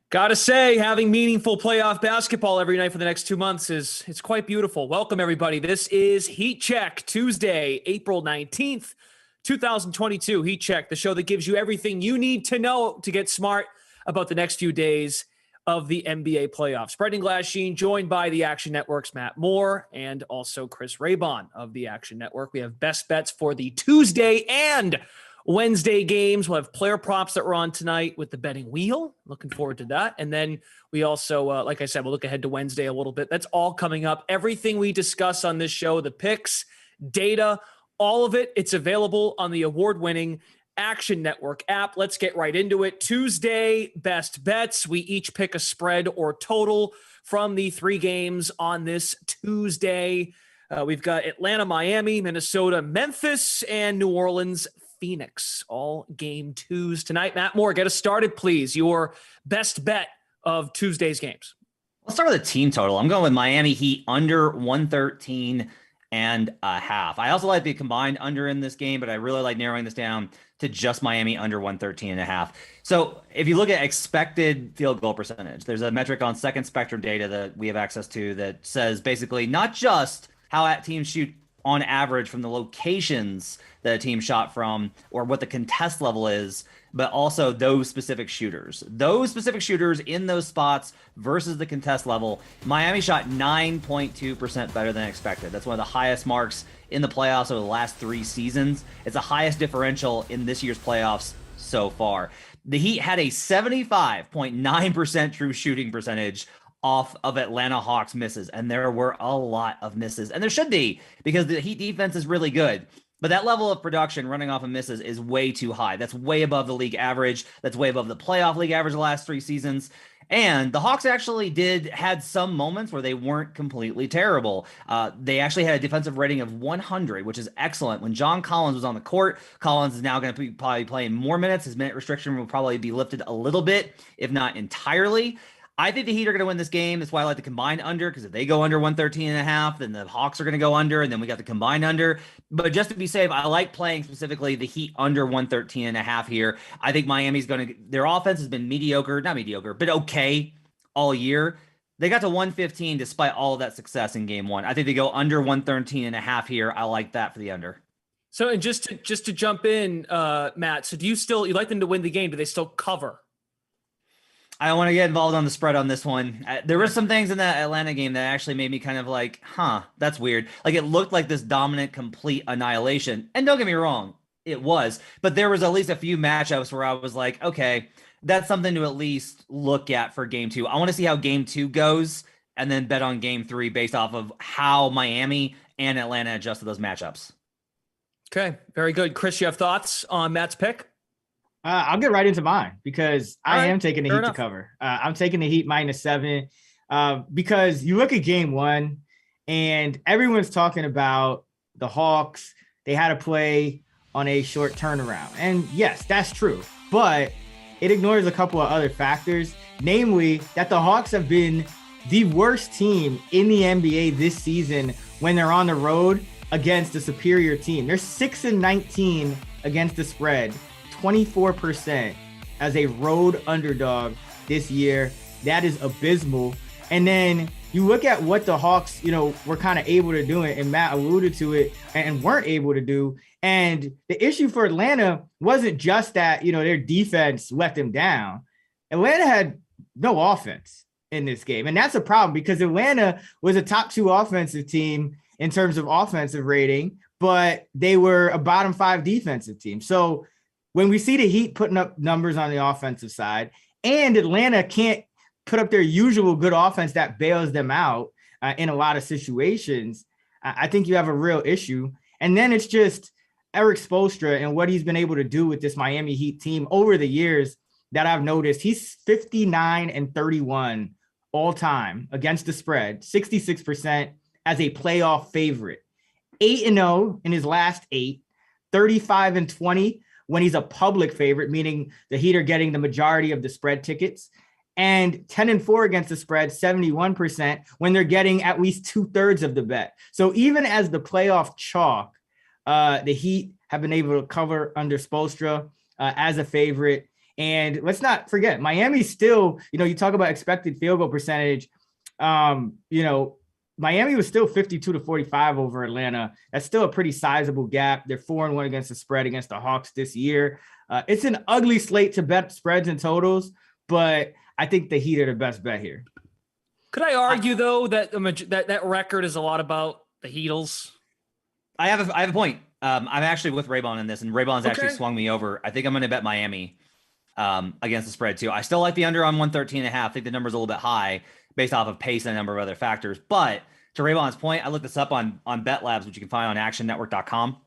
Gotta say, having meaningful playoff basketball every night for the next 2 months is it's quite beautiful. Welcome, everybody. This is Heat Check, Tuesday, April 19th, 2022. Heat Check, the show that gives you everything you need to know to get smart about the next few days of the NBA playoffs. Brendan Glasheen, joined by the Action Network's Matt Moore and also Chris Raybon of the Action Network. We have best bets for the Tuesday and Wednesday games. We'll have player props that we're on tonight with the betting wheel. Looking forward to that. And then we also, like I said, we'll look ahead to Wednesday a little bit. That's all coming up. Everything we discuss on this show, the picks, data, all of it, it's available on the award-winning Action Network app. Let's get right into it. Tuesday, best bets. We each pick a spread or total from the three games on this Tuesday. We've got Atlanta, Miami, Minnesota, Memphis, and New Orleans, Phoenix, all game twos tonight. Matt Moore, get us started, please. Your best bet of Tuesday's games. Let's start with a team total. I'm going with Miami Heat under 113 and a half. I also like the combined under in this game, but I really like narrowing this down to just Miami under 113 and a half. So if you look at expected field goal percentage, there's a metric on Second Spectrum data that we have access to that says basically not just how teams shoot on average from the locations that a team shot from or what the contest level is, but also those specific shooters. Those specific shooters in those spots versus the contest level. Miami shot 9.2% better than expected. That's one of the highest marks in the playoffs over the last 3 seasons. It's the highest differential in this year's playoffs so far. The Heat had a 75.9% true shooting percentage off of Atlanta Hawks misses, and there were a lot of misses, and there should be, because the Heat defense is really good, but that level of production running off of misses is way too high. That's way above the league average. That's way above the playoff league average the last 3 seasons. And the Hawks actually had some moments where they weren't completely terrible. They actually had a defensive rating of 100, which is excellent. When John Collins was on the court, Collins is now going to be probably playing more minutes. His minute restriction will probably be lifted a little bit, if not entirely. I think the Heat are going to win this game. That's why I like the combined under, because if they go under 113 and a half, then the Hawks are going to go under, and then we got the combined under. But just to be safe, I like playing specifically the Heat under 113 and a half here. I think Miami's going to, their offense has been not mediocre, but okay all year. They got to 115 despite all of that success in game one. I think they go under 113 and a half here. I like that for the under. So, and just to jump in, Matt, so you like them to win the game? Do they still cover? I don't want to get involved on the spread on this one. There were some things in that Atlanta game that actually made me kind of like, that's weird. Like, it looked like this dominant, complete annihilation. And don't get me wrong, it was. But there was at least a few matchups where I was like, okay, that's something to at least look at for game 2. I want to see how game 2 goes and then bet on game 3 based off of how Miami and Atlanta adjusted those matchups. Okay, very good. Chris, you have thoughts on Matt's pick? I'll get right into mine because I am taking the Heat to cover. I'm taking the Heat -7 because you look at game 1 and everyone's talking about the Hawks. They had to play on a short turnaround. And yes, that's true. But it ignores a couple of other factors, namely that the Hawks have been the worst team in the NBA this season when they're on the road against a superior team. They're 6-19 against the spread. 24% as a road underdog this year. That is abysmal. And then you look at what the Hawks, were kind of able to do it, and Matt alluded to it, and weren't able to do. And the issue for Atlanta wasn't just that, their defense let them down. Atlanta had no offense in this game. And that's a problem because Atlanta was a top 2 offensive team in terms of offensive rating, but they were a bottom 5 defensive team. So when we see the Heat putting up numbers on the offensive side and Atlanta can't put up their usual good offense that bails them out in a lot of situations, I think you have a real issue. And then it's just Erik Spoelstra and what he's been able to do with this Miami Heat team over the years that I've noticed. He's 59-31 all time against the spread, 66% as a playoff favorite, 8-0 in his last 8, 35-20 when he's a public favorite, meaning the Heat are getting the majority of the spread tickets, and 10-4 against the spread, 71% when they're getting at least 2/3 of the bet. So even as the playoff chalk, the Heat have been able to cover under Spoelstra as a favorite. And let's not forget, Miami still, you talk about expected field goal percentage. Miami was still 52-45 over Atlanta. That's still a pretty sizable gap. They're 4-1 against the spread against the Hawks this year. It's an ugly slate to bet spreads and totals, but I think the Heat are the best bet here. Could I argue though that that record is a lot about the Heatles? I have a point. I'm actually with Raybon in this, and Raybon's actually swung me over. I think I'm going to bet Miami against the spread too. I still like the under on 113.5. I think the number's a little bit high based off of pace and a number of other factors. But to Raybon's point, I looked this up on Bet Labs, which you can find on actionnetwork.com.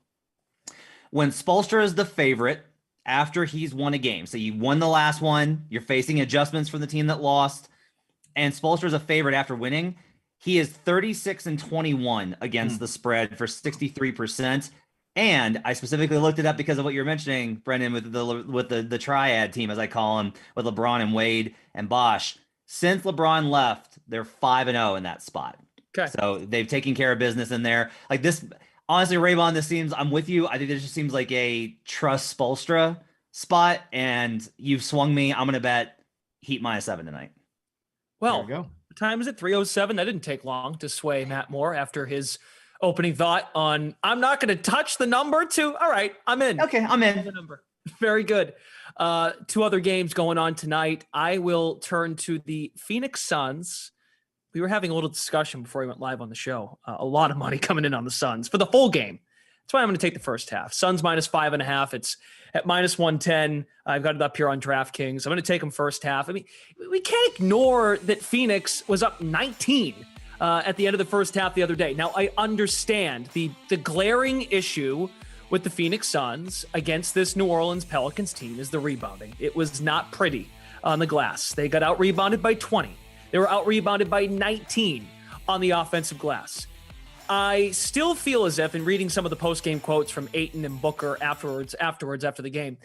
When Spoelstra is the favorite after he's won a game, so you won the last one, you're facing adjustments from the team that lost, and Spoelstra is a favorite after winning, he is 36-21 against the spread for 63%. And I specifically looked it up because of what you're mentioning, Brendan, with the triad team, as I call them, with LeBron and Wade and Bosh. Since LeBron left, they're 5-0 in that spot. Okay. So they've taken care of business in there. Like this, honestly, Raybon, I'm with you. I think this just seems like a trust Spoelstra spot, and you've swung me. I'm going to bet Heat -7 tonight. Well, the time is at 3:07. That didn't take long to sway Matt Moore after his opening thought on, I'm not going to touch the number to, all right, I'm in. Okay, I'm in. The number. Very good. Two other games going on tonight. I will turn to the Phoenix Suns. We were having a little discussion before we went live on the show. A lot of money coming in on the Suns for the whole game. That's why I'm going to take the first half. Suns -5.5. It's at -110. I've got it up here on DraftKings. I'm going to take them first half. I mean, we can't ignore that Phoenix was up 19 at the end of the first half the other day. Now, I understand the glaring issue with the Phoenix Suns against this New Orleans Pelicans team is the rebounding. It was not pretty on the glass. They got out-rebounded by 20. They were out-rebounded by 19 on the offensive glass. I still feel as if, in reading some of the post-game quotes from Ayton and Booker afterwards after the game,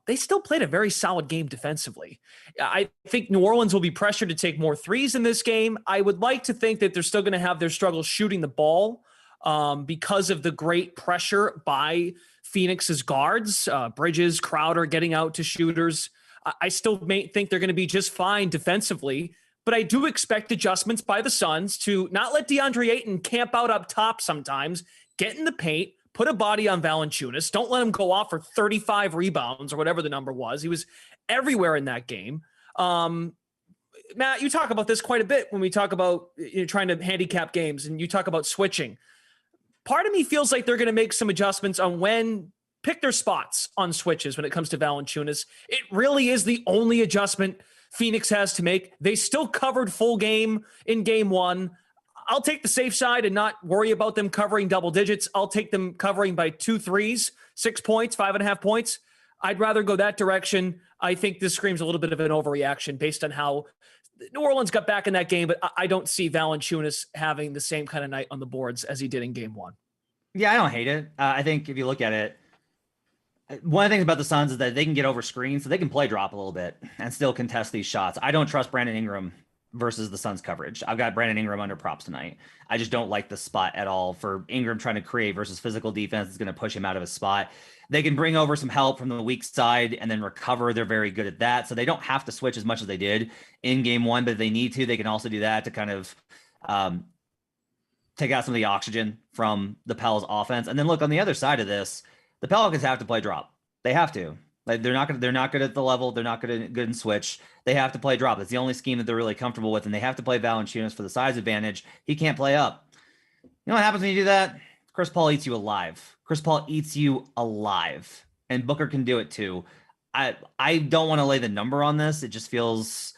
they still played a very solid game defensively. I think New Orleans will be pressured to take more threes in this game. I would like to think that they're still going to have their struggles shooting the ball because of the great pressure by Phoenix's guards, Bridges, Crowder getting out to shooters. I still think they're going to be just fine defensively. But I do expect adjustments by the Suns to not let DeAndre Ayton camp out up top sometimes, get in the paint, put a body on Valanciunas. Don't let him go off for 35 rebounds or whatever the number was. He was everywhere in that game. Matt, you talk about this quite a bit when we talk about trying to handicap games, and you talk about switching. Part of me feels like they're going to make some adjustments on pick their spots on switches when it comes to Valanciunas. It really is the only adjustment Phoenix has to make. They still covered full game in game one. I'll take the safe side and not worry about them covering double digits. I'll take them covering by 2 threes, 6 points, 5.5 points. I'd rather go that direction. I think this screams a little bit of an overreaction based on how New Orleans got back in that game, but I don't see Valanciunas having the same kind of night on the boards as he did in game one. Yeah, I don't hate it. I think if you look at it, one of the things about the Suns is that they can get over screens, so they can play drop a little bit and still contest these shots. I don't trust Brandon Ingram versus the Suns coverage. I've got Brandon Ingram under props tonight. I just don't like the spot at all for Ingram trying to create versus physical defense is going to push him out of his spot. They can bring over some help from the weak side and then recover. They're very good at that. So they don't have to switch as much as they did in game one, but if they need to, they can also do that to kind of take out some of the oxygen from the Pels offense. And then look on the other side of this, the Pelicans have to play drop. They have to. Like they're not good at the level. They're not good in switch. They have to play drop. It's the only scheme that they're really comfortable with, and they have to play Valanciunas for the size advantage. He can't play up. You know what happens when you do that? Chris Paul eats you alive. Chris Paul eats you alive, and Booker can do it too. I don't want to lay the number on this. It just feels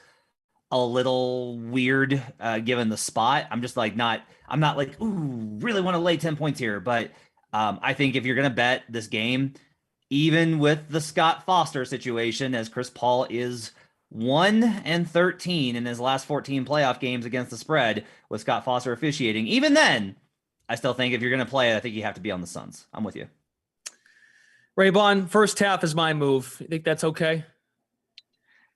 a little weird given the spot. I'm not like, ooh, really want to lay 10 points here, but I think if you're going to bet this game, even with the Scott Foster situation, as Chris Paul is 1-13 in his last 14 playoff games against the spread with Scott Foster officiating, even then, I still think if you're going to play it, I think you have to be on the Suns. I'm with you. Raybon, first half is my move. You think that's okay?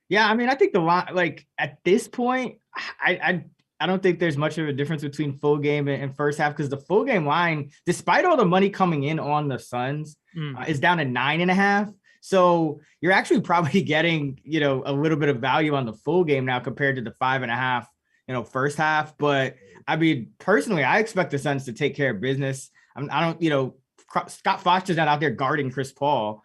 Yeah, I mean, I think the line, like at this point, I don't think there's much of a difference between full game and first half because the full game line, despite all the money coming in on the Suns, is down to 9.5. So you're actually probably getting, a little bit of value on the full game now compared to the 5.5, first half. But I mean, personally, I expect the Suns to take care of business. Scott Foster's not out there guarding Chris Paul,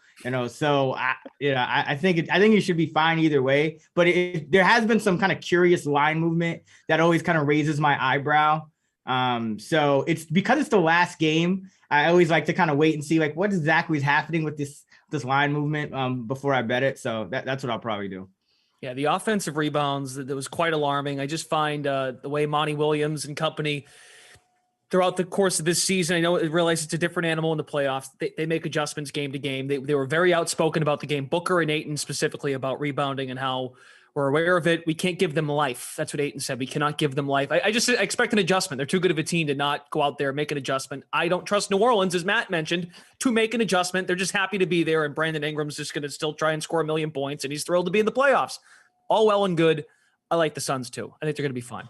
so I think you should be fine either way. But there has been some kind of curious line movement that always kind of raises my eyebrow. So it's because it's the last game. I always like to kind of wait and see like what exactly is happening with this line movement before I bet it. So that's what I'll probably do. Yeah, the offensive rebounds, that was quite alarming. I just find the way Monty Williams and company throughout the course of this season, I know it realize it's a different animal in the playoffs. They make adjustments game to game. They were very outspoken about the game. Booker and Ayton specifically about rebounding and how we're aware of it. We can't give them life. That's what Ayton said. We cannot give them life. I just expect an adjustment. They're too good of a team to not go out there and make an adjustment. I don't trust New Orleans, as Matt mentioned, to make an adjustment. They're just happy to be there, and Brandon Ingram's just going to still try and score 1 million points, and he's thrilled to be in the playoffs. All well and good. I like the Suns too. I think they're going to be fine.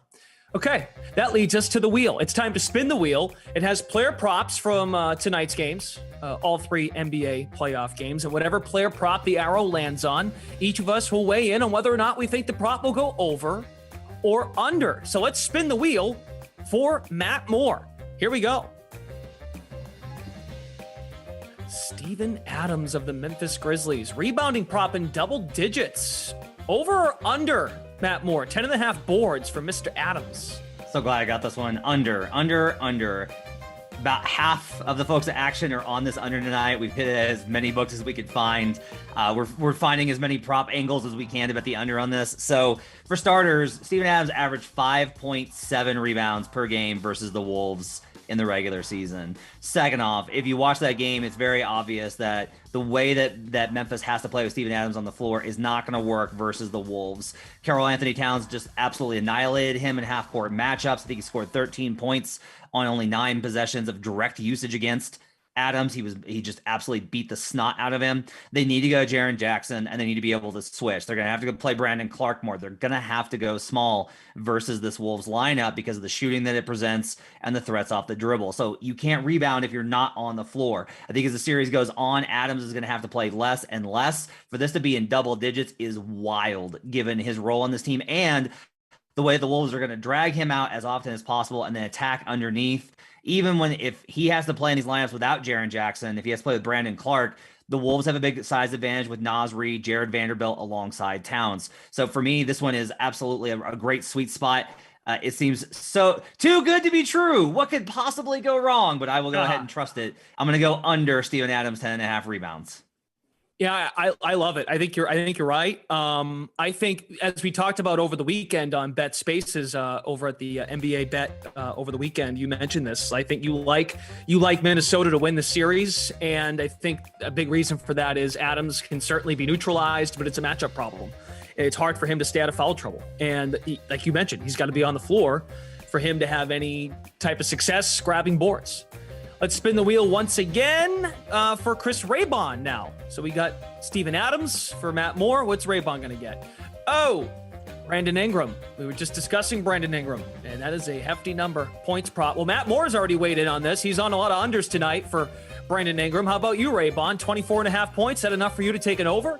Okay, that leads us to the wheel. It's time to spin the wheel. It has player props from tonight's games, all 3 NBA playoff games, and whatever player prop the arrow lands on, each of us will weigh in on whether or not we think the prop will go over or under. So let's spin the wheel for Matt Moore. Here we go. Steven Adams of the Memphis Grizzlies, rebounding prop in double digits. Over or under, Matt Moore? 10.5 boards for Mr. Adams. So glad I got this one. Under. About half of the folks at Action are on this under tonight. We've hit as many books as we could find. We're finding as many prop angles as we can to bet the under on this. So for starters, Steven Adams averaged 5.7 rebounds per game versus the Wolves in the regular season. Second off, if you watch that game, it's very obvious that the way that Memphis has to play with Steven Adams on the floor is not going to work versus the Wolves. Karl Anthony Towns just absolutely annihilated him in half-court matchups. I think he scored 13 points on only 9 possessions of direct usage against Adams. He just absolutely beat the snot out of him. They need to go Jaren Jackson, and they need to be able to switch. They're going to have to go play Brandon Clark more. They're going to have to go small versus this Wolves lineup because of the shooting that it presents and the threats off the dribble. So you can't rebound if you're not on the floor. I think as the series goes on, Adams is going to have to play less and less. For this to be in double digits is wild, given his role on this team and the way the Wolves are going to drag him out as often as possible and then attack underneath. Even if he has to play in these lineups without Jaren Jackson, if he has to play with Brandon Clark, the Wolves have a big size advantage with Naz Reid, Jared Vanderbilt alongside Towns. So for me, this one is absolutely a great sweet spot. It seems so too good to be true. What could possibly go wrong? But I will go ahead and trust it. I'm going to go under Steven Adams, 10.5 rebounds. Yeah, I love it. I think you're right. I think as we talked about over the weekend on Bet Spaces over at the NBA Bet over the weekend, you mentioned this. I think you like Minnesota to win the series, and I think a big reason for that is Adams can certainly be neutralized, but it's a matchup problem. It's hard for him to stay out of foul trouble, and like you mentioned, he's got to be on the floor for him to have any type of success grabbing boards. Let's spin the wheel once again for Chris Raybon now. So we got Steven Adams for Matt Moore. What's Raybon going to get? Oh, Brandon Ingram. We were just discussing Brandon Ingram, and that is a hefty number. Points prop. Well, Matt Moore's already weighed in on this. He's on a lot of unders tonight for Brandon Ingram. How about you, Raybon? 24.5 points. Is that enough for you to take an over?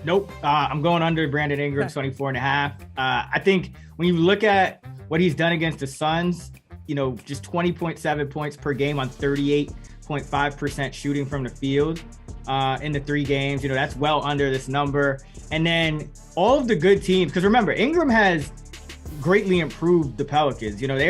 Nope. I'm going under Brandon Ingram, 24.5. I think when you look at what he's done against the Suns, just 20.7 points per game on 38.5% shooting from the field in the 3 games. That's well under this number. And then all of the good teams, because remember, Ingram has greatly improved the Pelicans. They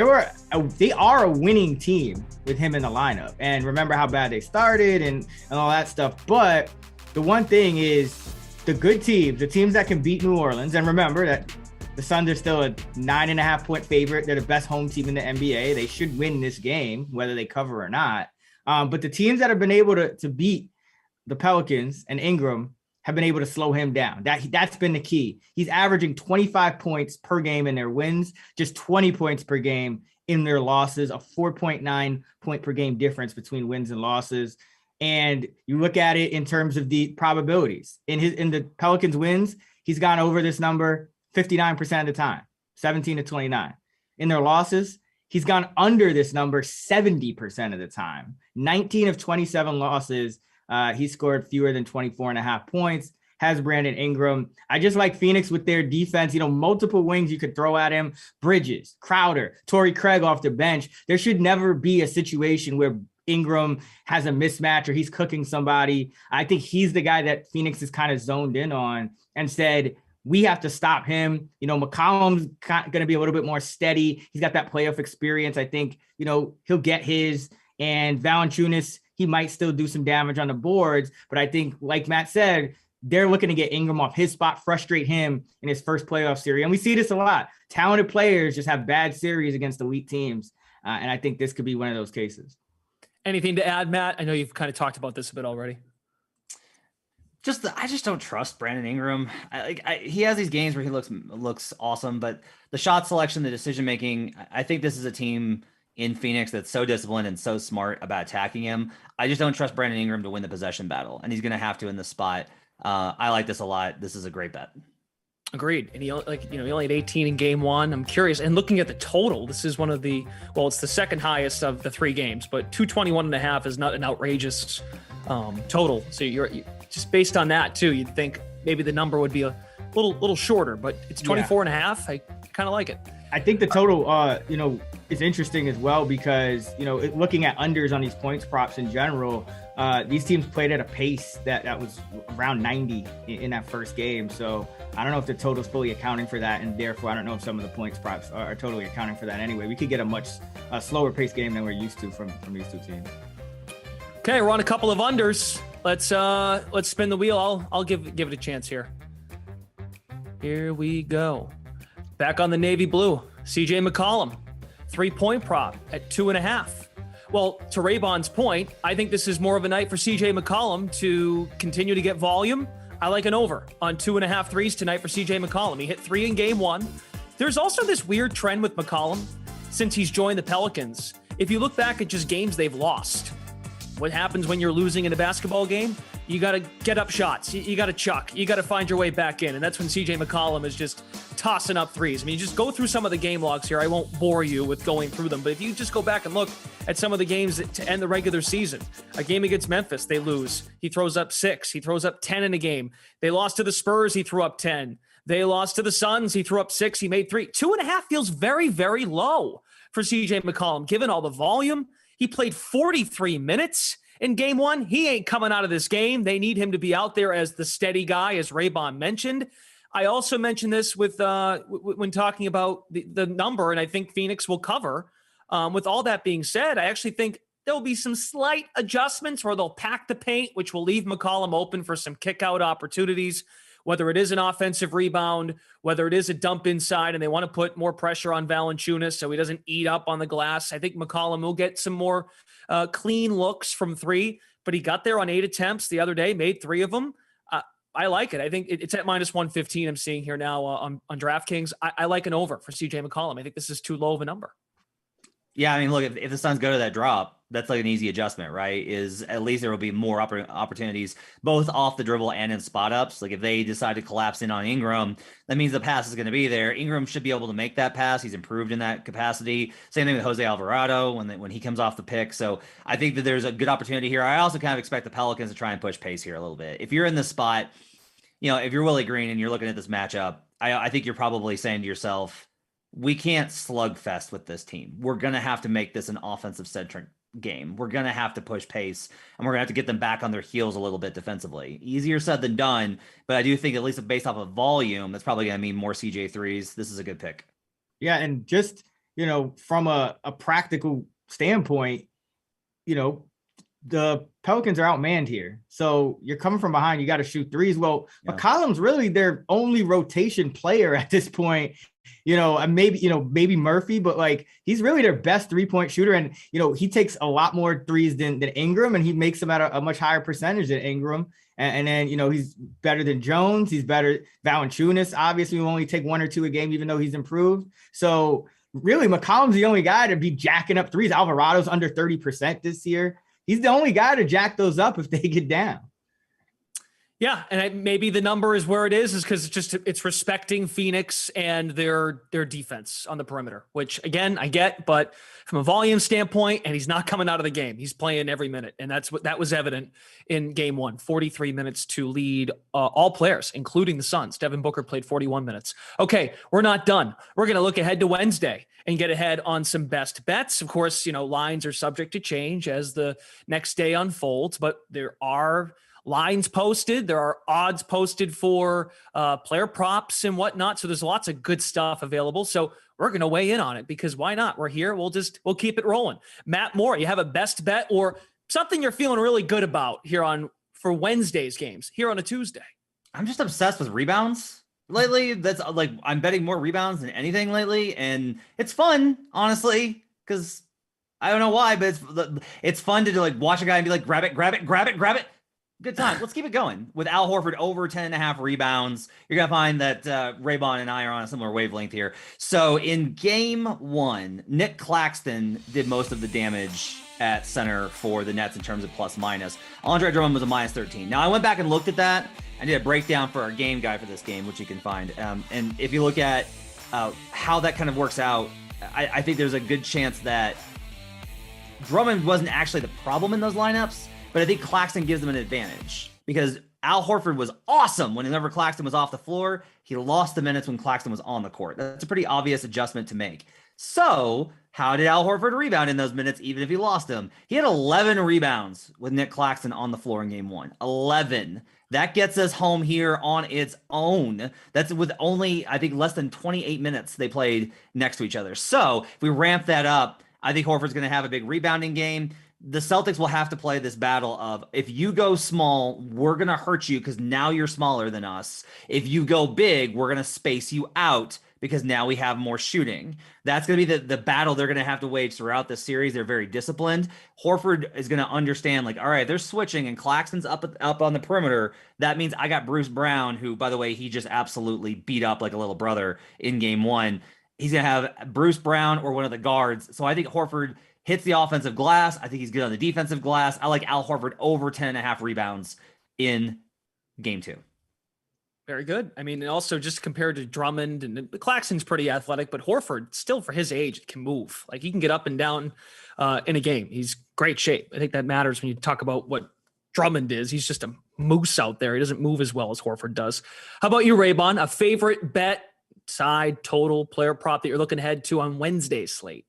are a winning team with him in the lineup. And remember how bad they started and all that stuff. But the one thing is the good teams, the teams that can beat New Orleans, and remember that the Suns are still a 9.5 point favorite. They're the best home team in the NBA. They should win this game, whether they cover or not. But the teams that have been able to beat the Pelicans and Ingram have been able to slow him down. That's been the key. He's averaging 25 points per game in their wins, just 20 points per game in their losses, a 4.9 point per game difference between wins and losses. And you look at it in terms of the probabilities. In the Pelicans wins, he's gone over this number 59% of the time, 17 to 29. In their losses, he's gone under this number 70% of the time. 19 of 27 losses He scored fewer than 24.5 points. Has Brandon Ingram. I just like Phoenix with their defense, multiple wings you could throw at him. Bridges, Crowder, Torrey Craig off the bench. There should never be a situation where Ingram has a mismatch or he's cooking somebody. I think he's the guy that Phoenix is kind of zoned in on and said, we have to stop him. McCollum's going to be a little bit more steady. He's got that playoff experience. I think, he'll get his. And Valanciunas, he might still do some damage on the boards. But I think, like Matt said, they're looking to get Ingram off his spot, frustrate him in his first playoff series. And we see this a lot. Talented players just have bad series against elite teams. And I think this could be one of those cases. Anything to add, Matt? I know you've kind of talked about this a bit already. I just don't trust Brandon Ingram. He has these games where he looks awesome, but the shot selection, the decision making, I think this is a team in Phoenix that's so disciplined and so smart about attacking him. I just don't trust Brandon Ingram to win the possession battle, and he's going to have to in this spot. I like this a lot. This is a great bet. Agreed. And he only had 18 in game one. I'm curious. And looking at the total, this is it's the second highest of the three games, but 221.5 is not an outrageous total. So you're just based on that too, you'd think maybe the number would be a little shorter, but it's 24.5. I kind of like it. I think the total, is interesting as well because, looking at unders on these points props in general, these teams played at a pace that was around 90 in that first game. So I don't know if the total is fully accounting for that. And therefore, I don't know if some of the points props are totally accounting for that anyway. We could get a much slower pace game than we're used to from these two teams. Okay, we're on a couple of unders. Let's spin the wheel. I'll give it a chance here. Here we go. Back on the navy blue, CJ McCollum, 3-point prop at 2.5. Well, to Raybon's point, I think this is more of a night for CJ McCollum to continue to get volume. I like an over on 2.5 threes tonight for CJ McCollum. He hit 3 in game one. There's also this weird trend with McCollum since he's joined the Pelicans. If you look back at just games they've lost, what happens when you're losing in a basketball game? You got to get up shots. You got to chuck. You got to find your way back in. And that's when CJ McCollum is just tossing up threes. I mean, just go through some of the game logs here. I won't bore you with going through them. But if you just go back and look at some of the games to end the regular season, a game against Memphis, they lose. He throws up 6. He throws up 10 in a game. They lost to the Spurs. He threw up 10. They lost to the Suns. He threw up 6. He made 3. 2.5 feels very, very low for CJ McCollum, given all the volume. He played 43 minutes. In game one, he ain't coming out of this game. They need him to be out there as the steady guy, as Raybon mentioned. I also mentioned this with when talking about the number, and I think Phoenix will cover. With all that being said, I actually think there'll be some slight adjustments where they'll pack the paint, which will leave McCollum open for some kick-out opportunities, whether it is an offensive rebound, whether it is a dump inside, and they want to put more pressure on Valanciunas so he doesn't eat up on the glass. I think McCollum will get some more clean looks from 3, but he got there on 8 attempts the other day, made 3 of them. I like it. I think it's at minus 115 I'm seeing here now on DraftKings. I like an over for CJ McCollum. I think this is too low of a number. Yeah, I mean, look, if the Suns go to that drop, that's like an easy adjustment, right? Is at least there will be more opportunities, both off the dribble and in spot ups. Like if they decide to collapse in on Ingram, that means the pass is going to be there. Ingram should be able to make that pass. He's improved in that capacity. Same thing with Jose Alvarado when he comes off the pick. So I think that there's a good opportunity here. I also kind of expect the Pelicans to try and push pace here a little bit. If you're in this spot, if you're Willie Green and you're looking at this matchup, I think you're probably saying to yourself, we can't slugfest with this team. We're going to have to make this an offensive-centric game. We're going to have to push pace, and we're going to have to get them back on their heels a little bit defensively. Easier said than done, but I do think at least based off of volume, that's probably going to mean more CJ threes. This is a good pick. Yeah, and just, from a practical standpoint, the Pelicans are outmanned here. So you're coming from behind, you got to shoot threes. Well, yeah. McCollum's really their only rotation player at this point. Maybe Murphy, but he's really their best 3-point shooter. And, he takes a lot more threes than Ingram, and he makes them at a much higher percentage than Ingram. And then, he's better than Jones. He's better. Valanciunas, obviously, will only take 1 or 2 a game, even though he's improved. So really, McCollum's the only guy to be jacking up threes. Alvarado's under 30% this year. He's the only guy to jack those up if they get down. Yeah, and maybe the number is where it is because it's respecting Phoenix and their defense on the perimeter, which again I get, but from a volume standpoint, and he's not coming out of the game, he's playing every minute, and that was evident in Game 1. 43 minutes to lead all players, including the Suns. Devin Booker played 41 minutes. Okay, we're not done. We're gonna look ahead to Wednesday and get ahead on some best bets. Of course, lines are subject to change as the next day unfolds, but there are lines posted. There are odds posted for player props and whatnot. So there's lots of good stuff available. So we're going to weigh in on it because why not? We're here. We'll keep it rolling. Matt Moore, you have a best bet or something you're feeling really good about here for Wednesday's games here on a Tuesday? I'm just obsessed with rebounds lately. That's like, I'm betting more rebounds than anything lately. And it's fun, honestly, because I don't know why, but it's fun to like watch a guy and be like, grab it, grab it, grab it, grab it. Good time. Let's keep it going. With Al Horford over 10.5 rebounds, you're going to find that Raybon and I are on a similar wavelength here. So in Game 1, Nick Claxton did most of the damage at center for the Nets in terms of plus minus. Andre Drummond was a minus 13. Now, I went back and looked at that. I did a breakdown for our game guy for this game, which you can find. And if you look at how that kind of works out, I think there's a good chance that Drummond wasn't actually the problem in those lineups. But I think Claxton gives them an advantage because Al Horford was awesome whenever Claxton was off the floor. He lost the minutes when Claxton was on the court. That's a pretty obvious adjustment to make. So how did Al Horford rebound in those minutes, even if he lost them? He had 11 rebounds with Nick Claxton on the floor in Game 1. 11. That gets us home here on its own. That's with only, I think, less than 28 minutes they played next to each other. So if we ramp that up, I think Horford's going to have a big rebounding game. The Celtics will have to play this battle of, if you go small, we're going to hurt you because now you're smaller than us. If you go big, we're going to space you out because now we have more shooting. That's going to be the battle they're going to have to wage throughout the series. They're very disciplined. Horford is going to understand, like, all right, they're switching and Claxton's up on the perimeter. That means I got Bruce Brown, who, by the way, he just absolutely beat up like a little brother in Game 1. He's going to have Bruce Brown or one of the guards. So I think Horford hits the offensive glass. I think he's good on the defensive glass. I like Al Horford over 10.5 rebounds in Game 2. Very good. I mean, and also just compared to Drummond and Claxton's pretty athletic, but Horford still for his age can move. Like he can get up and down in a game. He's great shape. I think that matters when you talk about what Drummond is. He's just a moose out there. He doesn't move as well as Horford does. How about you, Raybon? A favorite bet, side, total, player prop that you're looking ahead to on Wednesday's slate?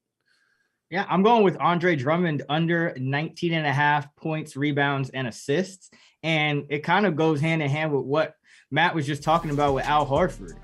Yeah, I'm going with Andre Drummond under 19.5 points, rebounds, and assists. And it kind of goes hand in hand with what Matt was just talking about with Al Horford.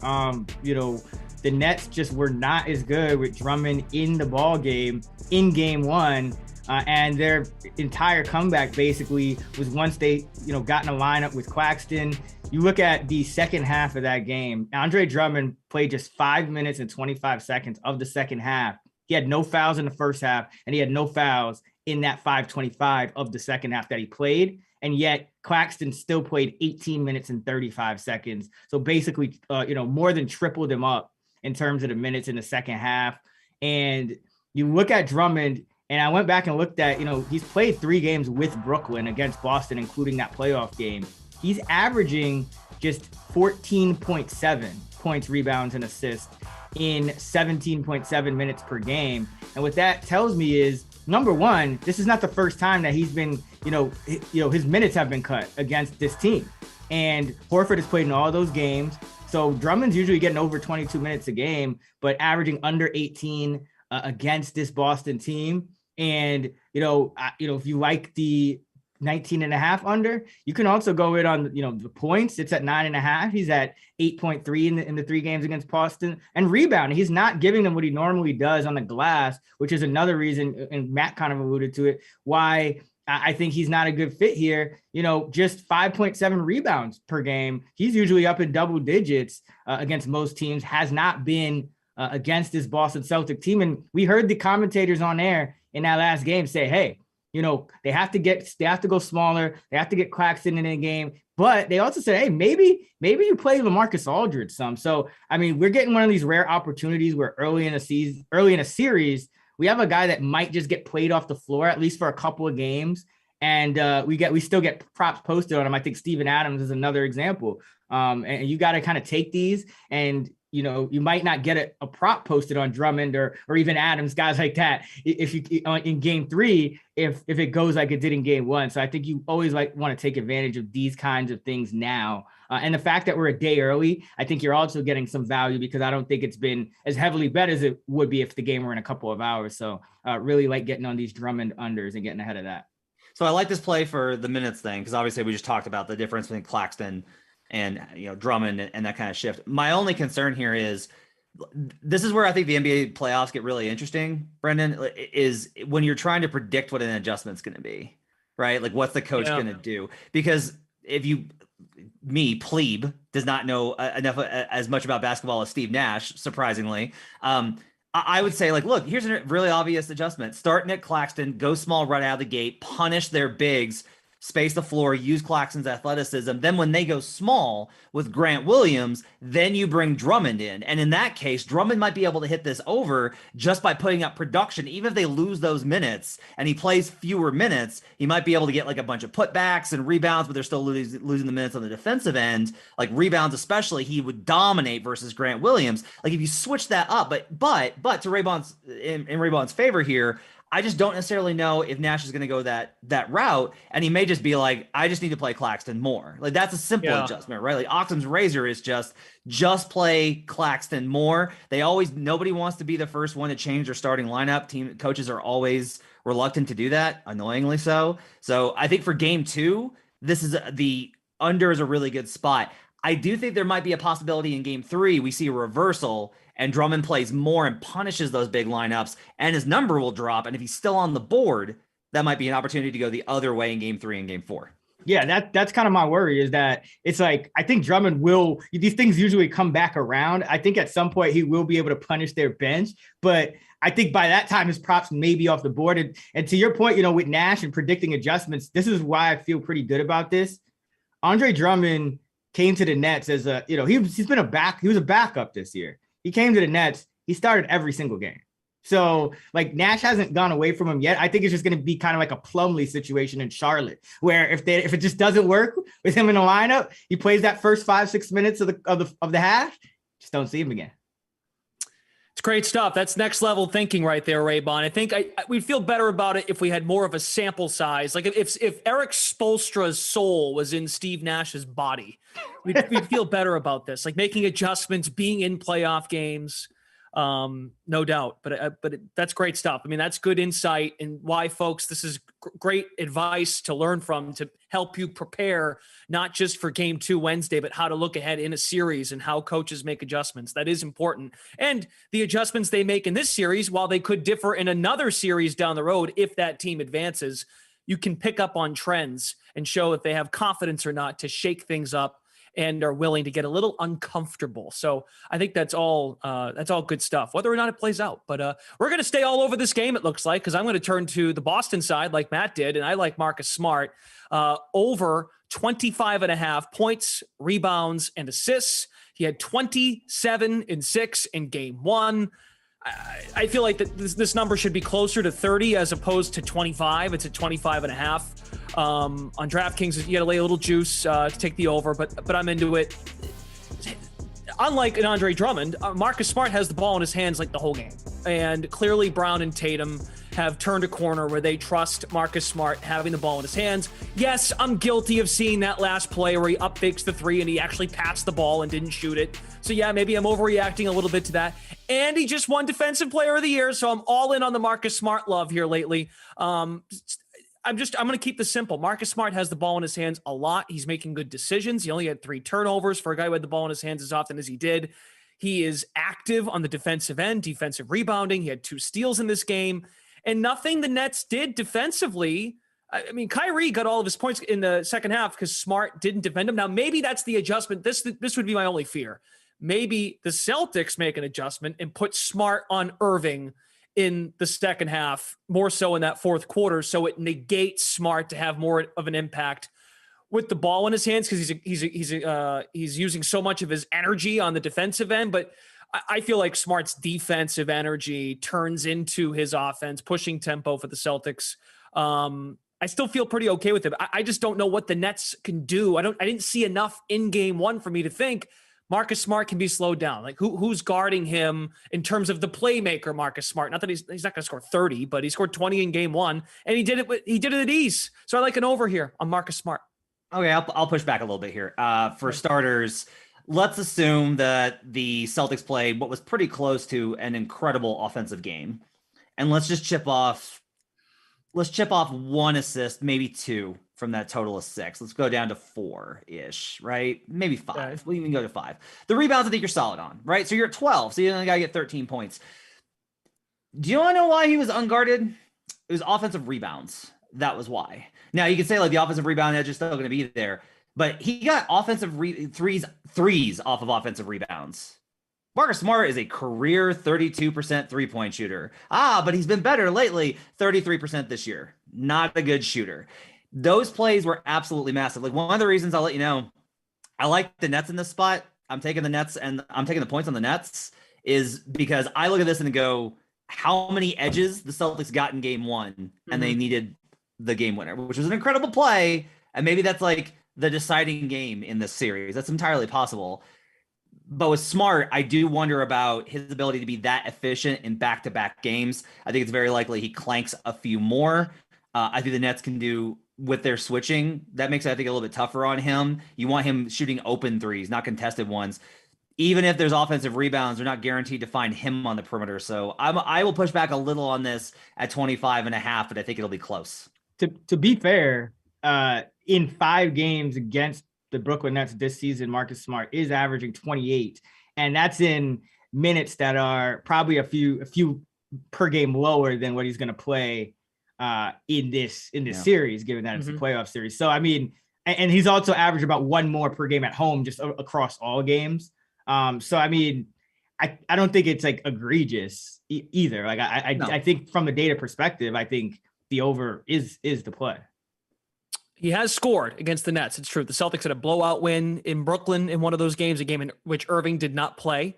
The Nets just were not as good with Drummond in the ball game in Game 1. And their entire comeback basically was once they, got in a lineup with Claxton. You look at the second half of that game, Andre Drummond played just 5 minutes and 25 seconds of the second half. He had no fouls in the first half, and he had no fouls in that 5:25 of the second half that he played. And yet Claxton still played 18 minutes and 35 seconds. So basically, more than tripled him up in terms of the minutes in the second half. And you look at Drummond, and I went back and looked at, he's played 3 games with Brooklyn against Boston, including that playoff game. He's averaging just 14.7 points, rebounds, and assists in 17.7 minutes per game. And what that tells me is, number one, this is not the first time that he's been, his minutes have been cut against this team. And Horford has played in all those games. So Drummond's usually getting over 22 minutes a game, but averaging under 18 against this Boston team. And, if you like the 19.5 under, you can also go in on, the points. It's at 9.5. He's at 8.3 in the 3 games against Boston. And rebounding, he's not giving them what he normally does on the glass, which is another reason, and Matt kind of alluded to it, why I think he's not a good fit here. Just 5.7 rebounds per game. He's usually up in double digits against most teams, has not been against this Boston Celtic team. And we heard the commentators on air in that last game say, hey, they have to go smaller. They have to get Claxton in the game. But they also said, hey, maybe you play LaMarcus Aldridge some. So, I mean, we're getting one of these rare opportunities where early in a series, we have a guy that might just get played off the floor, at least for a couple of games. And we still get props posted on him. I think Steven Adams is another example. And you got to kind of take these, and you might not get a prop posted on Drummond or even Adams, guys like that, if you in game 3, if it goes like it did in game 1. So I think you always want to take advantage of these kinds of things now. And the fact that we're a day early, I think you're also getting some value, because I don't think it's been as heavily bet as it would be if the game were in a couple of hours. So really like getting on these Drummond unders and getting ahead of that. So I like this play for the minutes thing, because obviously we just talked about the difference between Claxton and Drummond and that kind of shift. My only concern here is, this is where I think the NBA playoffs get really interesting, Brendan, is when you're trying to predict what an adjustment's going to be, right? Like, what's the coach going to do? Because if plebe, does not know enough as much about basketball as Steve Nash, surprisingly, I would say, like, look, here's a really obvious adjustment. Start Nick Claxton, go small right out of the gate, punish their bigs, space the floor, use Claxton's athleticism. Then when they go small with Grant Williams, then you bring Drummond in. And in that case, Drummond might be able to hit this over just by putting up production. Even if they lose those minutes and he plays fewer minutes, he might be able to get like a bunch of putbacks and rebounds, but they're still losing the minutes on the defensive end. Like rebounds especially, he would dominate versus Grant Williams. Like if you switch that up, but to Raybon's in Raybon's favor here, I just don't necessarily know if Nash is going to go that route, and he may just be like, I just need to play Claxton more. Like that's a simple adjustment, right? Like Occam's razor is just play Claxton more. Nobody wants to be the first one to change their starting lineup. Coaches are always reluctant to do that, annoyingly so. So I think for game 2, the under is a really good spot. I do think there might be a possibility in game 3 we see a reversal and Drummond plays more and punishes those big lineups, and his number will drop. And if he's still on the board, that might be an opportunity to go the other way in game 3 and game 4. Yeah, that's kind of my worry, is that it's like, I think Drummond these things usually come back around. I think at some point he will be able to punish their bench, but I think by that time his props may be off the board. And to your point, with Nash and predicting adjustments, this is why I feel pretty good about this. Andre Drummond came to the Nets as he was a backup this year. He came to the Nets. He started every single game. So like Nash hasn't gone away from him yet. I think it's just going to be kind of like a Plumlee situation in Charlotte, where if it just doesn't work with him in the lineup, he plays that first 5-6 minutes of the half, just don't see him again. It's great stuff. That's next level thinking right there, Raybon. I think we'd feel better about it if we had more of a sample size. Like if Eric Spoelstra's soul was in Steve Nash's body, we'd feel better about this. Like making adjustments, being in playoff games, no doubt. But that's great stuff. I mean, that's good insight, and why, folks, this is great advice to learn from, to help you prepare not just for game 2 Wednesday, but how to look ahead in a series and how coaches make adjustments. That is important. And the adjustments they make in this series, while they could differ in another series down the road, if that team advances, you can pick up on trends and show if they have confidence or not to shake things up and are willing to get a little uncomfortable. So I think that's all good stuff, whether or not it plays out. But we're going to stay all over this game, it looks like, because I'm going to turn to the Boston side like Matt did, and I like Marcus Smart over 25.5 points, rebounds, and assists. He had 27 and 6 in game 1. I feel like this number should be closer to 30 as opposed to 25. It's at 25.5. On DraftKings, you got to lay a little juice to take the over, but I'm into it. Unlike an Andre Drummond, Marcus Smart has the ball in his hands like the whole game. And clearly Brown and Tatum have turned a corner where they trust Marcus Smart having the ball in his hands. Yes, I'm guilty of seeing that last play where he up fakes the 3 and he actually passed the ball and didn't shoot it. So yeah, maybe I'm overreacting a little bit to that. And he just won Defensive Player of the Year, so I'm all in on the Marcus Smart love here lately. I'm going to keep this simple. Marcus Smart has the ball in his hands a lot. He's making good decisions. He only had 3 turnovers for a guy who had the ball in his hands as often as he did. He is active on the defensive end, defensive rebounding. He had 2 steals in this game, and nothing the Nets did defensively. I mean, Kyrie got all of his points in the second half because Smart didn't defend him. Now, maybe that's the adjustment. This would be my only fear. Maybe the Celtics make an adjustment and put Smart on Irving in the second half, more so in that fourth quarter, so it negates Smart to have more of an impact with the ball in his hands, because he's using so much of his energy on the defensive end. But I feel like Smart's defensive energy turns into his offense, pushing tempo for the Celtics. I still feel pretty okay with him. I just don't know what the Nets can do. I didn't see enough in game one for me to think Marcus Smart can be slowed down. Like who's guarding him in terms of the playmaker, Marcus Smart? Not that he's not going to score 30, but he scored 20 in game one, and he did it at ease. So I like an over here on Marcus Smart. Okay, I'll push back a little bit here. For starters, let's assume that the Celtics played what was pretty close to an incredible offensive game, and let's chip off one assist, maybe two from that total of 6. Let's go down to 4-ish, right? Maybe 5. Okay. We'll even go to 5. The rebounds, I think you're solid on, right? So you're at 12. So you only got to get 13 points. Do you want to know why he was unguarded? It was offensive rebounds. That was why. Now you can say like the offensive rebound edge is still going to be there, but he got offensive threes off of offensive rebounds. Marcus Smart is a career 32% 3-point shooter. But he's been better lately, 33% this year. Not a good shooter. Those plays were absolutely massive. Like one of the reasons I'll let you know, I like the Nets in this spot. I'm taking the Nets and I'm taking the points on the Nets is because I look at this and go, how many edges the Celtics got in game one and they needed the game winner, which was an incredible play. And maybe that's like the deciding game in this series. That's entirely possible. But with Smart, I do wonder about his ability to be that efficient in back-to-back games. I think it's very likely he clanks a few more. I think the Nets can do with their switching. That makes it, I think, a little bit tougher on him. You want him shooting open threes, not contested ones. Even if there's offensive rebounds, they're not guaranteed to find him on the perimeter. So I will push back a little on this at 25.5, but I think it'll be close. To be fair, in 5 games against the Brooklyn Nets this season, Marcus Smart is averaging 28, and that's in minutes that are probably a few per game lower than what he's going to play in this series, given that it's a playoff series. So I mean, and he's also averaged about 1 more per game at home just across all games. So I mean, I don't think it's like egregious either. Like I think from the data perspective, I think the over is the play. He has scored against the Nets. It's true. The Celtics had a blowout win in Brooklyn in one of those games, a game in which Irving did not play.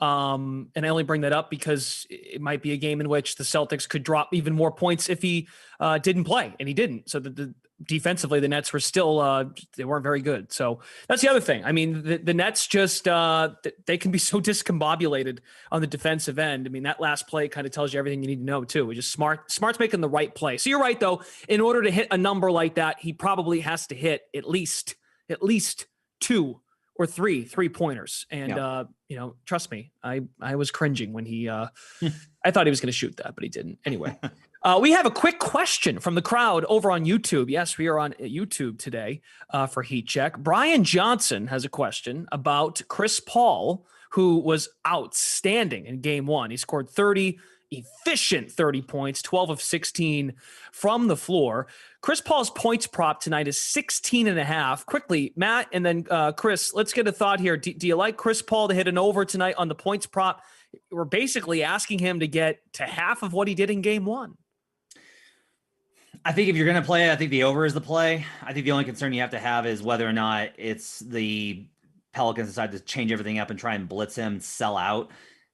And I only bring that up because it might be a game in which the Celtics could drop even more points if he didn't play, and he didn't. So defensively, the Nets were still they weren't very good. So that's the other thing. I mean, the Nets just they can be so discombobulated on the defensive end. I mean, that last play kind of tells you everything you need to know too. It's just Smart's making the right play. So you're right though. In order to hit a number like that, he probably has to hit at least 2 or 3 3-pointers. And trust me, I was cringing when he I thought he was going to shoot that, but he didn't. Anyway. We have a quick question from the crowd over on YouTube. Yes, we are on YouTube today for Heat Check. Brian Johnson has a question about Chris Paul, who was outstanding in game one. He scored 30 efficient 30 points, 12 of 16 from the floor. Chris Paul's points prop tonight is 16.5. Quickly, Matt, and then Chris, let's get a thought here. Do you like Chris Paul to hit an over tonight on the points prop? We're basically asking him to get to half of what he did in game one. I think if you're going to play, I think the over is the play. I think the only concern you have to have is whether or not it's the Pelicans decide to change everything up and try and blitz him, sell out.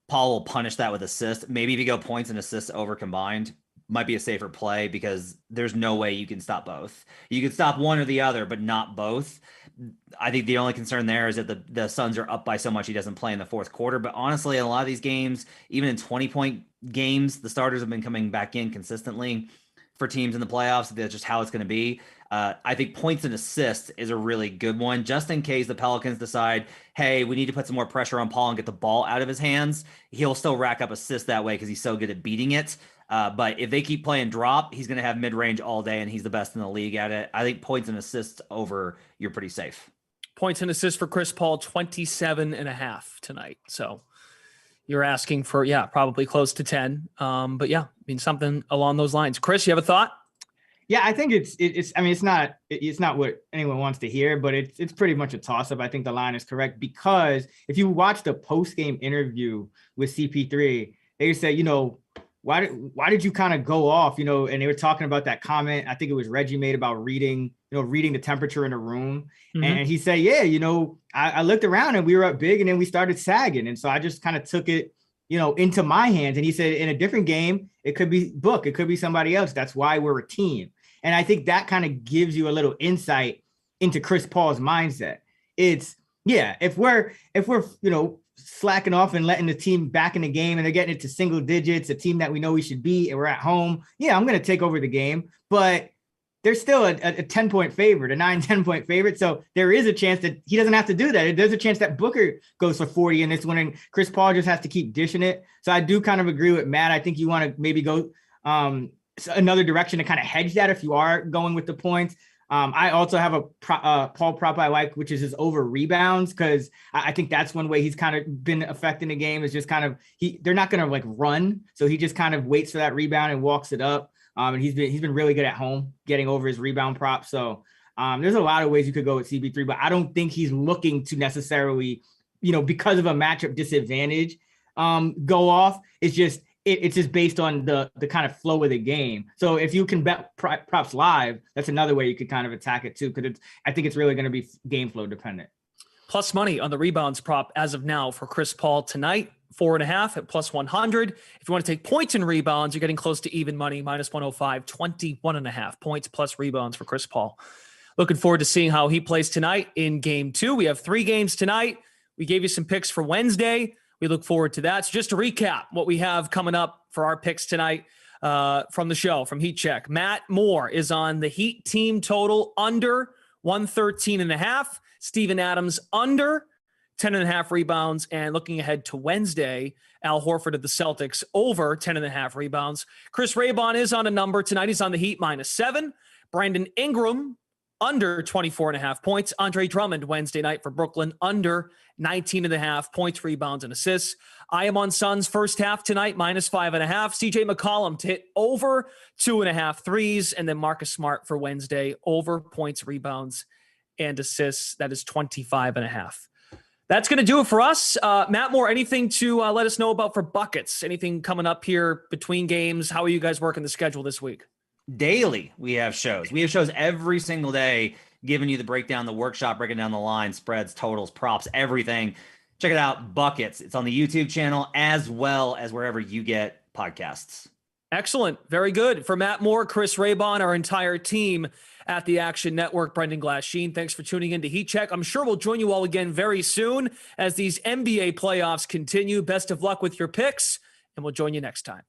Paul will punish that with assists. Maybe if you go points and assists over combined, might be a safer play because there's no way you can stop both. You can stop one or the other, but not both. I think the only concern there is that the Suns are up by so much he doesn't play in the fourth quarter. But honestly, in a lot of these games, even in 20-point games, the starters have been coming back in consistently for teams in the playoffs. That's just how it's going to be. I think points and assists is a really good one, just in case the Pelicans decide, hey, we need to put some more pressure on Paul and get the ball out of his hands. He'll still rack up assists that way because he's so good at beating it. But if they keep playing drop, he's going to have mid-range all day, and he's the best in the league at it. I think points and assists over, you're pretty safe. Points and assists for Chris Paul, 27.5 tonight. So you're asking for, probably close to 10. But yeah, I mean, something along those lines. Chris, you have a thought? Yeah, I think it's not what anyone wants to hear, but it's pretty much a toss-up. I think the line is correct because if you watch the post-game interview with CP3, they said, why did you kind of go off, and they were talking about that comment. I think it was Reggie made about reading the temperature in the room. Mm-hmm. And he said, I looked around and we were up big and then we started sagging. And so I just kind of took it, into my hands. And he said, in a different game, it could be Book. It could be somebody else. That's why we're a team. And I think that kind of gives you a little insight into Chris Paul's mindset. It's, yeah, if we're slacking off and letting the team back in the game and they're getting it to single digits, a team that we know we should beat, and we're at home, yeah, I'm going to take over the game. But they're still a 10-point favorite, a 9-10-point favorite. So there is a chance that he doesn't have to do that. There's a chance that Booker goes for 40 in this one, and Chris Paul just has to keep dishing it. So I do kind of agree with Matt. I think you want to maybe go another direction to kind of hedge that if you are going with the points. I also have a Paul prop I like, which is his over rebounds, because I think that's one way he's kind of been affecting the game, is just kind of they're not going to like run. So he just kind of waits for that rebound and walks it up. And he's been really good at home getting over his rebound prop. So there's a lot of ways you could go with CP3, but I don't think he's looking to necessarily, because of a matchup disadvantage, go off. It's just based on the kind of flow of the game. So if you can bet props live, that's another way you could kind of attack it too, because I think it's really going to be game flow dependent. Plus money on the rebounds prop as of now for Chris Paul tonight, 4.5 at plus 100. If you want to take points and rebounds, you're getting close to even money, minus 105, 21.5 points plus rebounds for Chris Paul. Looking forward to seeing how he plays tonight in game 2. We have 3 games tonight. We gave you some picks for Wednesday. We look forward to that. So just to recap what we have coming up for our picks tonight from the show, from Heat Check. Matt Moore is on the Heat team total under 113.5. Steven Adams under 10.5 rebounds. And looking ahead to Wednesday, Al Horford of the Celtics over 10.5 rebounds. Chris Raybon is on a number tonight. He's on the Heat -7. Brandon Ingram under 24.5 points. Andre Drummond Wednesday night for Brooklyn under 19.5 points, rebounds, and assists. I am on Suns first half tonight, -5.5. CJ McCollum to hit over 2.5 threes. And then Marcus Smart for Wednesday over points, rebounds, and assists. That is 25.5. That's going to do it for us. Matt Moore, anything to let us know about for buckets? Anything coming up here between games? How are you guys working the schedule this week? Daily, we have shows. We have shows every single day, giving you the breakdown, the workshop, breaking down the line, spreads, totals, props, everything. Check it out, Buckets. It's on the YouTube channel as well as wherever you get podcasts. Excellent. Very good. For Matt Moore, Chris Raybon, our entire team at the Action Network, Brendan Glasheen, thanks for tuning in to Heat Check. I'm sure we'll join you all again very soon as these NBA playoffs continue. Best of luck with your picks, and we'll join you next time.